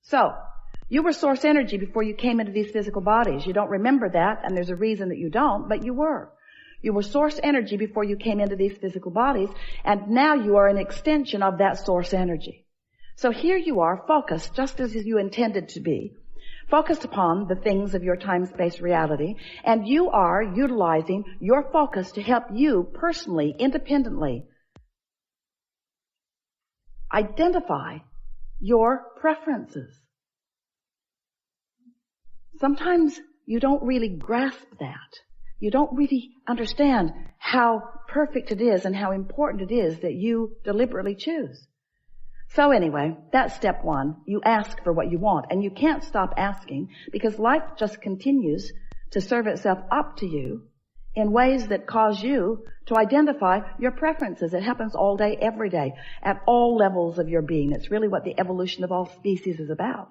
So, you were source energy before you came into these physical bodies. You don't remember that, and there's a reason that you don't, but you were. You were source energy before you came into these physical bodies, and now you are an extension of that source energy. So here you are, focused, just as you intended to be, focused upon the things of your time-space reality, and you are utilizing your focus to help you personally, independently, identify your preferences. Sometimes you don't really grasp that. You don't really understand how perfect it is and how important it is that you deliberately choose. So anyway, that's step one. You ask for what you want, and you can't stop asking because life just continues to serve itself up to you in ways that cause you to identify your preferences. It happens all day, every day, at all levels of your being. It's really what the evolution of all species is about.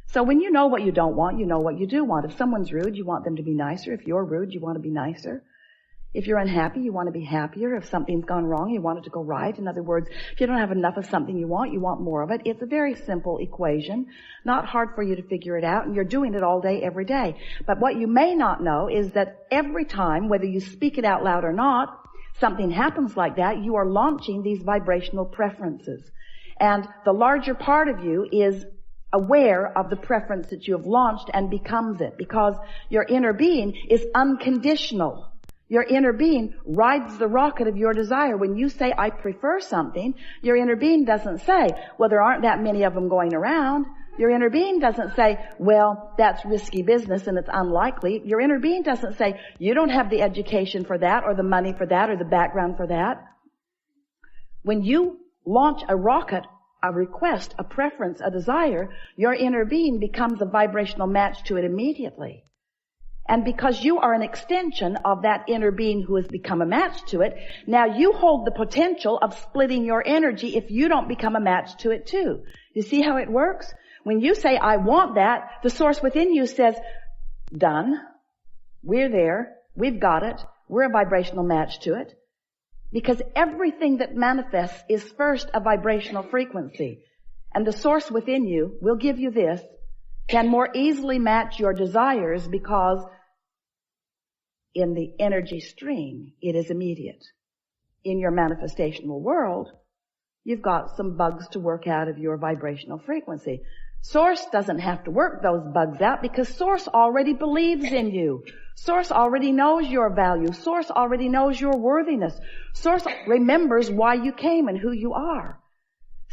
So when you know what you don't want, you know what you do want. If someone's rude, you want them to be nicer. If you're rude, you want to be nicer. If you're unhappy, you want to be happier. If something's gone wrong, you want it to go right. In other words, if you don't have enough of something you want more of it. It's a very simple equation, not hard for you to figure it out, and you're doing it all day, every day. But what you may not know is that every time, whether you speak it out loud or not, something happens like that, you are launching these vibrational preferences. And the larger part of you is aware of the preference that you have launched and becomes it, because your inner being is unconditional. Your inner being rides the rocket of your desire. When you say, I prefer something, your inner being doesn't say, well, there aren't that many of them going around. Your inner being doesn't say, well, that's risky business and it's unlikely. Your inner being doesn't say, you don't have the education for that or the money for that or the background for that. When you launch a rocket, a request, a preference, a desire, your inner being becomes a vibrational match to it immediately. And because you are an extension of that inner being who has become a match to it, now you hold the potential of splitting your energy if you don't become a match to it too. You see how it works? When you say, I want that, the source within you says, done. We're there. We've got it. We're a vibrational match to it. Because everything that manifests is first a vibrational frequency. And the source within you will give you this, can more easily match your desires because in the energy stream, it is immediate. In your manifestational world, you've got some bugs to work out of your vibrational frequency. Source doesn't have to work those bugs out because Source already believes in you. Source already knows your value. Source already knows your worthiness. Source remembers why you came and who you are.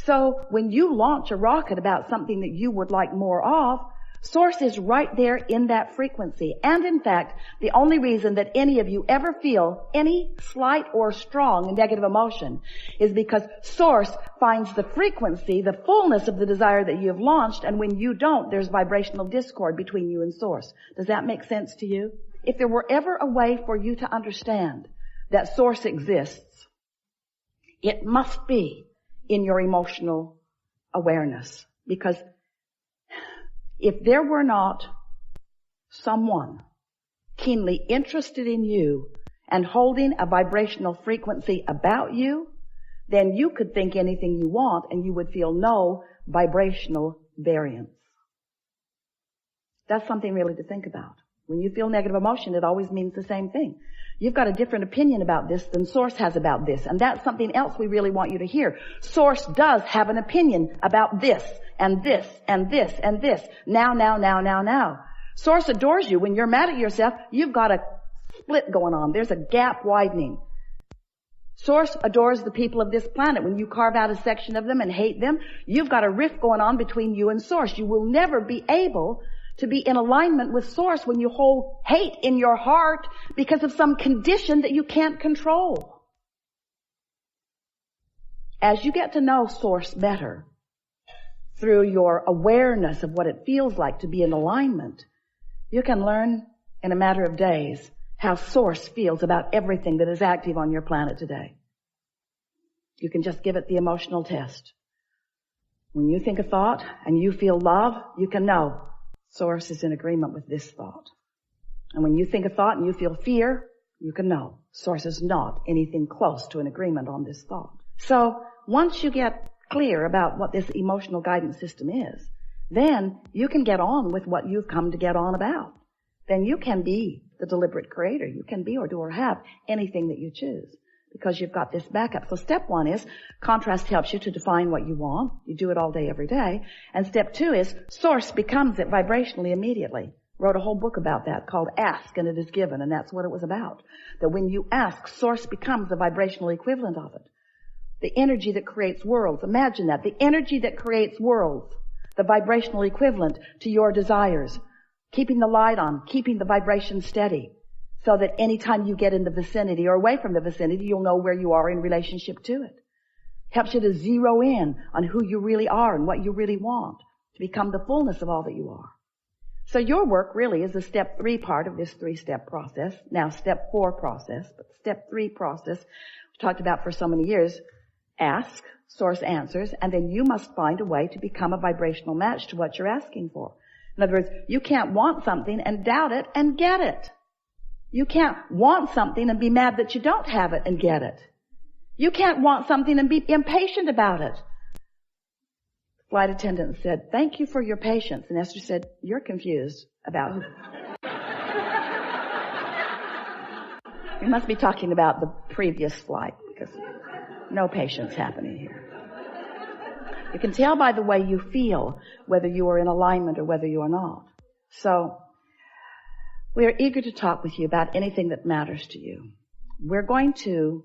So when you launch a rocket about something that you would like more of, Source is right there in that frequency. And in fact, the only reason that any of you ever feel any slight or strong negative emotion is because Source finds the frequency, the fullness of the desire that you have launched, and when you don't, there's vibrational discord between you and Source. Does that make sense to you? If there were ever a way for you to understand that Source exists, it must be in your emotional awareness. Because if there were not someone keenly interested in you and holding a vibrational frequency about you, then you could think anything you want and you would feel no vibrational variance. That's something really to think about. When you feel negative emotion, it always means the same thing. You've got a different opinion about this than Source has about this. And that's something else we really want you to hear. Source does have an opinion about this and this and this and this. Now. Source adores you. When you're mad at yourself, you've got a split going on. There's a gap widening. Source adores the people of this planet. When you carve out a section of them and hate them, you've got a rift going on between you and Source. You will never be able to be in alignment with Source when you hold hate in your heart because of some condition that you can't control. As you get to know Source better through your awareness of what it feels like to be in alignment, you can learn in a matter of days how Source feels about everything that is active on your planet today. You can just give it the emotional test. When you think a thought and you feel love, you can know Source is in agreement with this thought. And when you think a thought and you feel fear, you can know Source is not anything close to an agreement on this thought. So once you get clear about what this emotional guidance system is, then you can get on with what you've come to get on about. Then you can be the deliberate creator. You can be or do or have anything that you choose because you've got this backup. So step 1 is contrast helps you to define what you want. You do it all day, every day. And step 2 is source becomes it vibrationally immediately. Wrote a whole book about that called Ask and It Is Given, and that's what it was about. That when you ask, source becomes the vibrational equivalent of it. The energy that creates worlds. Imagine that. The energy that creates worlds. The vibrational equivalent to your desires. Keeping the light on, keeping the vibration steady, so that anytime you get in the vicinity or away from the vicinity, you'll know where you are in relationship to it. Helps you to zero in on who you really are and what you really want, to become the fullness of all that you are. So your work really is the step 3 part of this 3-step process. Now step 4 process, but step 3 process we talked about for so many years. Ask, source answers, and then you must find a way to become a vibrational match to what you're asking for. In other words, you can't want something and doubt it and get it. You can't want something and be mad that you don't have it and get it. You can't want something and be impatient about it. The flight attendant said, "Thank you for your patience." And Esther said, "You're confused about who." We must be talking about the previous flight because no patience happening here. You can tell by the way you feel whether you are in alignment or whether you are not. So, we are eager to talk with you about anything that matters to you. We're going to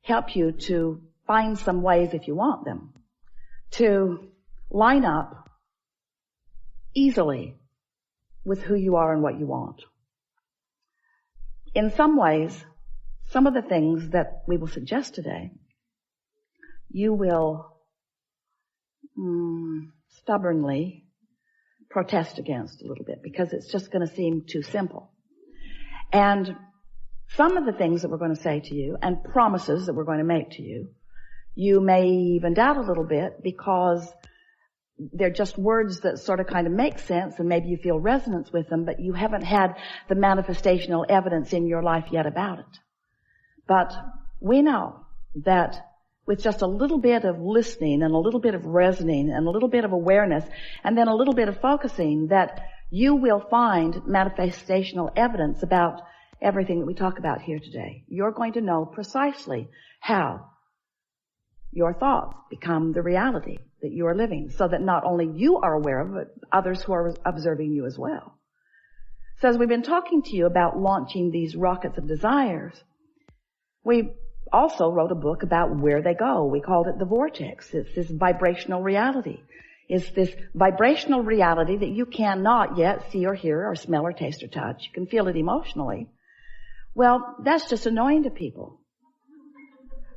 help you to find some ways, if you want them, to line up easily with who you are and what you want. In some ways, some of the things that we will suggest today, you will stubbornly protest against a little bit because it's just going to seem too simple. And some of the things that we're going to say to you and promises that we're going to make to you, you may even doubt a little bit because they're just words that sort of kind of make sense and maybe you feel resonance with them, but you haven't had the manifestational evidence in your life yet about it. But we know that with just a little bit of listening and a little bit of resonating and a little bit of awareness and then a little bit of focusing that you will find manifestational evidence about everything that we talk about here today. You're going to know precisely how your thoughts become the reality that you are living so that not only you are aware of it, but others who are observing you as well. So as we've been talking to you about launching these rockets of desires, we also wrote a book about where they go. We called it The Vortex. It's this vibrational reality. It's this vibrational reality that you cannot yet see or hear or smell or taste or touch. You can feel it emotionally. Well, that's just annoying to people.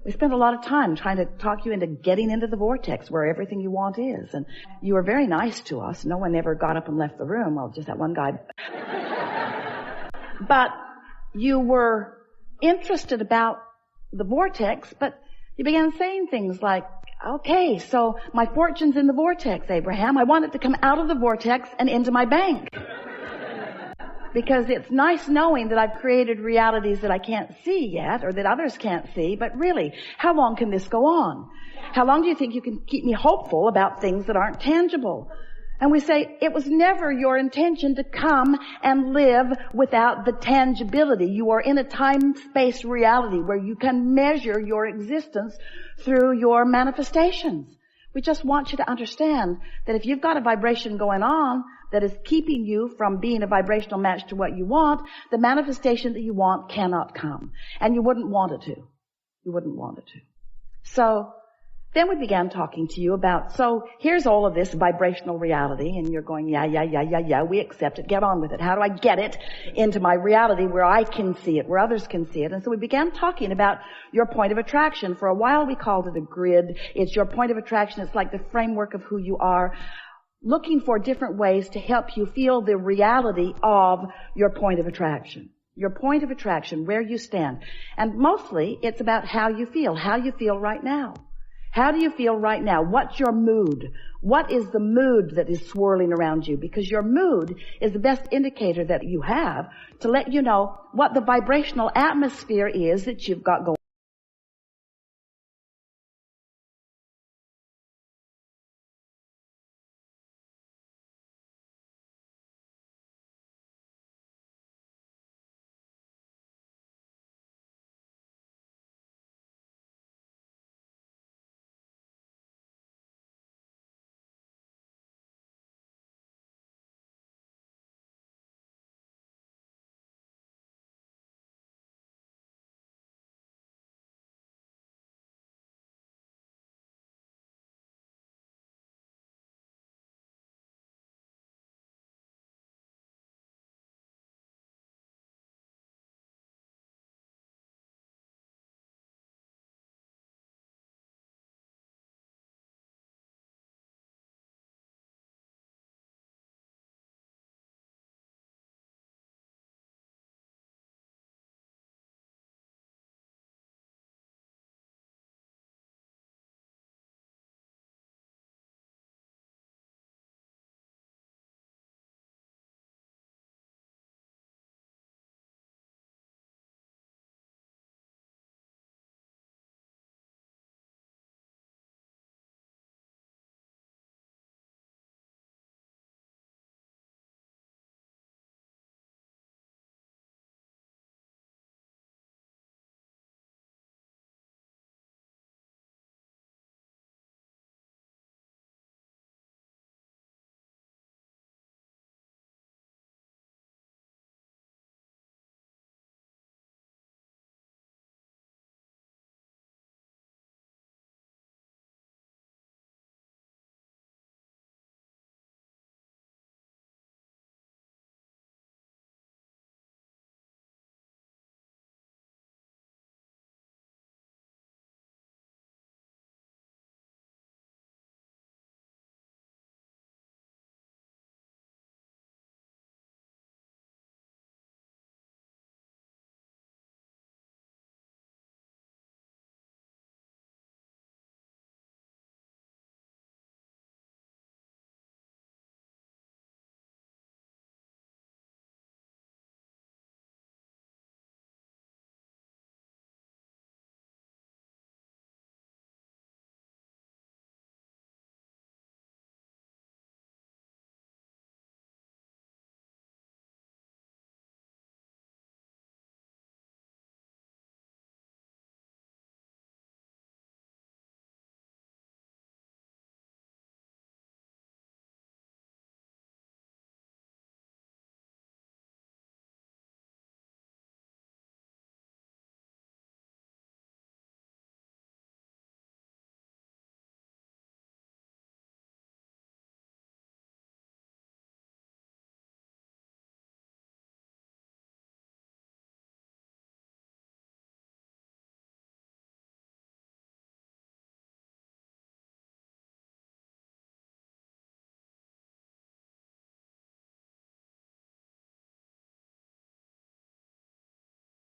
We spent a lot of time trying to talk you into getting into the vortex where everything you want is. And you were very nice to us. No one ever got up and left the room. Well, just that one guy. But you were interested about the vortex, but you began saying things like, "Okay, so my fortune's in the vortex, Abraham. I want it to come out of the vortex and into my bank. Because it's nice knowing that I've created realities that I can't see yet or that others can't see, but really, how long can this go on? How long do you think you can keep me hopeful about things that aren't tangible?" And we say, it was never your intention to come and live without the tangibility. You are in a time-space reality where you can measure your existence through your manifestations. We just want you to understand that if you've got a vibration going on that is keeping you from being a vibrational match to what you want, the manifestation that you want cannot come. And you wouldn't want it to. You wouldn't want it to. So then we began talking to you about, so here's all of this vibrational reality, and you're going, yeah, we accept it, get on with it. How do I get it into my reality where I can see it, where others can see it? And so we began talking about your point of attraction. For a while we called it a grid. It's your point of attraction. It's like the framework of who you are, looking for different ways to help you feel the reality of your point of attraction. Your point of attraction, where you stand. And mostly it's about how you feel right now. How do you feel right now? What's your mood? What is the mood that is swirling around you? Because your mood is the best indicator that you have to let you know what the vibrational atmosphere is that you've got going.